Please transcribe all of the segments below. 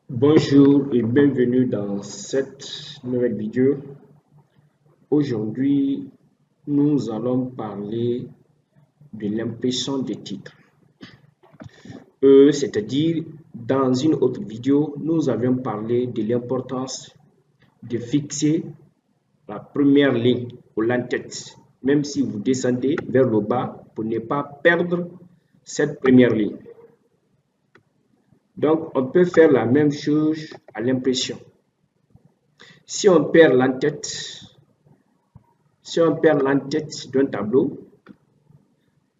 Bonjour et bienvenue dans cette nouvelle vidéo. Aujourd'hui, nous allons parler de l'impression des titres. C'est-à-dire, dans une autre vidéo, nous avions parlé de l'importance de fixer la première ligne ou l'entête, même si vous descendez vers le bas pour ne pas perdre cette première ligne. Donc, on peut faire la même chose à l'impression. Si on perd l'entête d'un tableau,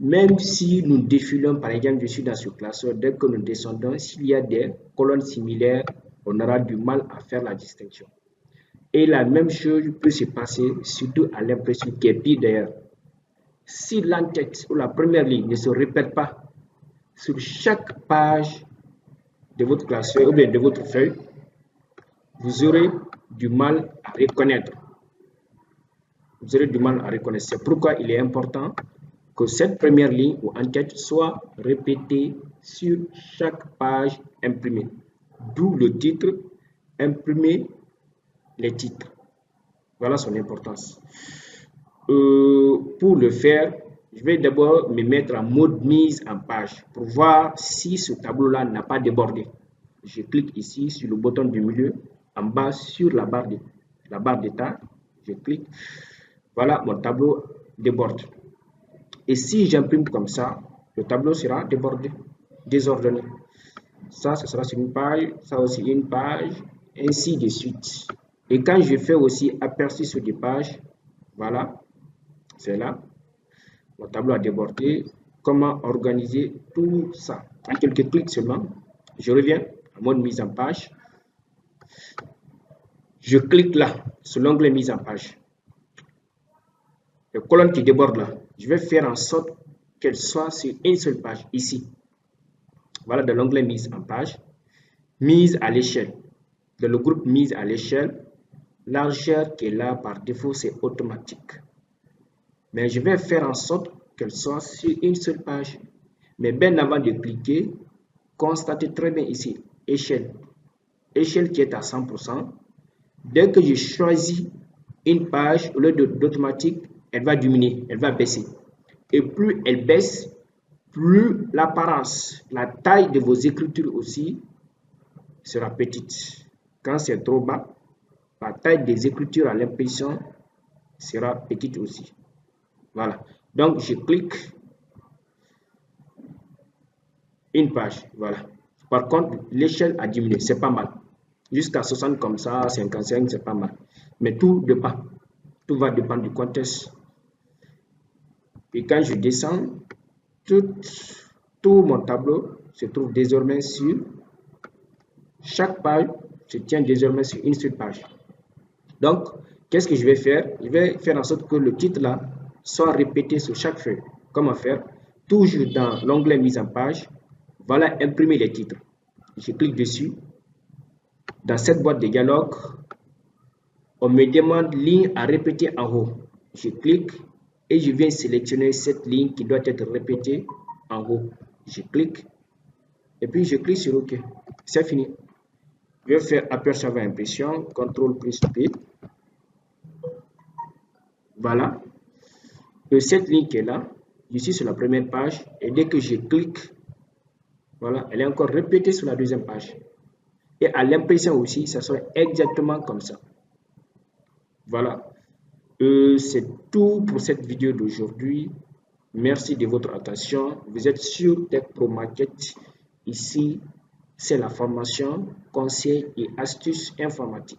même si nous défilons, par exemple, je suis dans ce classeur, dès que nous descendons, s'il y a des colonnes similaires, on aura du mal à faire la distinction. Et la même chose peut se passer surtout à l'impression, qui est pire d'ailleurs. Si l'entête ou la première ligne ne se répète pas sur chaque page de votre classeur ou bien de votre feuille, vous aurez du mal à reconnaître. C'est pourquoi il est important que cette première ligne ou entête soit répétée sur chaque page imprimée. D'où le titre, imprimer les titres. Voilà son importance. Pour le faire, je vais d'abord me mettre en mode mise en page pour voir si ce tableau-là n'a pas débordé. Je clique ici sur le bouton du milieu, en bas sur la barre d'état. Je clique. Voilà, mon tableau déborde. Et si j'imprime comme ça, le tableau sera débordé, désordonné. Ça, ce sera sur une page, ça aussi une page, ainsi de suite. Et quand je fais aussi aperçu sur des pages, voilà, c'est là, mon tableau a débordé. Comment organiser tout ça? En quelques clics seulement, je reviens en mode mise en page. Je clique là, sur l'onglet mise en page. La colonne qui déborde là, je vais faire en sorte qu'elle soit sur une seule page, ici. Voilà, dans l'onglet mise en page. Mise à l'échelle. Dans le groupe mise à l'échelle, largeur qui est là par défaut, c'est automatique. Mais je vais faire en sorte qu'elle soit sur une seule page. Mais bien avant de cliquer, constatez très bien ici, échelle. Échelle qui est à 100%. Dès que je choisis une page, au lieu d'automatique, elle va diminuer, elle va baisser. Et plus elle baisse, plus l'apparence, la taille de vos écritures aussi sera petite. Quand c'est trop bas, la taille des écritures à l'impression sera petite aussi. Voilà. Donc, je clique une page. Voilà. Par contre, l'échelle a diminué. C'est pas mal. Jusqu'à 60 comme ça, 55, c'est pas mal. Mais tout dépend. Tout va dépendre du contexte. Et quand je descends, tout mon tableau se trouve désormais sur chaque page, se tient désormais sur une seule page. Donc, qu'est-ce que je vais faire? Je vais faire en sorte que le titre là soit répété sur chaque feuille. Comment faire? Toujours dans l'onglet mise en page, voilà, imprimer les titres. Je clique dessus. Dans cette boîte de dialogue, on me demande ligne à répéter en haut. Je clique et je viens sélectionner cette ligne qui doit être répétée en haut. Je clique et puis je clique sur OK. C'est fini. Je vais faire aperçu avant impression, CTRL plus P. Voilà. Et cette ligne qui est là, je suis sur la première page et dès que je clique, voilà, elle est encore répétée sur la deuxième page. Et à l'impression aussi, ça sera exactement comme ça. Voilà. C'est tout pour cette vidéo d'aujourd'hui. Merci de votre attention. Vous êtes sur Tech Pro Market. Ici, c'est la formation, conseils et astuces informatiques.